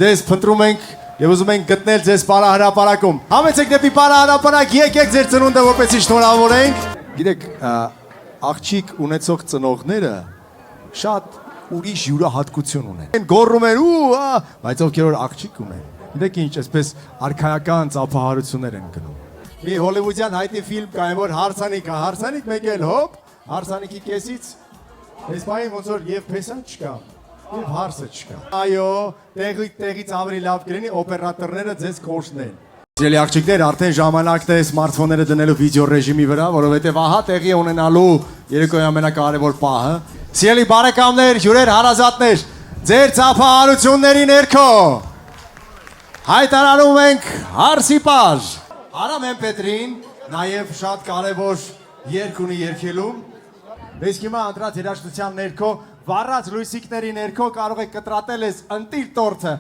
Ձեզ փնտրում ենք եւ ուզում ենք գտնել ձեզ պարահրապարակում։ Համեցեք դեպի պարահրապարակ, եկեք ձեր ծնունդը որպեսզի շնորհավորենք։ Գիտեք, աղջիկ ունեցող ծնողները շատ ուրիշ յուրահատկություն ունեն։ Են գոռում են բայց ովքեր որ աղջիկ ունեն։ Գիտեք ինչ, այսպես արքայական ծափահարություններ են գնում։ Մի հոլիվուդյան հայտնի ֆիլմ կա, որ հարսանիք է, հարսանիք մեկ էլ հոպ, հարսանիքի կեսից այս բանը ոնց որ եւ փեսան չկա։ Եվ հարսը չկա։ Այո, տեղից ավելի լավ կլինի օպերատորները ձեզ կորցնեն։ Սիրելի աղջիկներ, արդեն ժամանակն է սմարթֆոնները դնելու վիդեո ռեժիմի վրա, որովհետև ահա տեղի ունենալու երեկոյի ամենակարևոր պահը։ Սիրելի բարեկամներ, հյուրեր, հարազատներ, ձեր ծափահարությունների ներքո հայտարարում ենք հարսի պար։ Արամ Պետրին նաև շատ կարևոր երգ ունի երգելու։ Իսկ հիմա անդրած երաժշտության ներքո վառած լույսիկների ներքո կարող եք կտրատել ես ընտիր տորթը։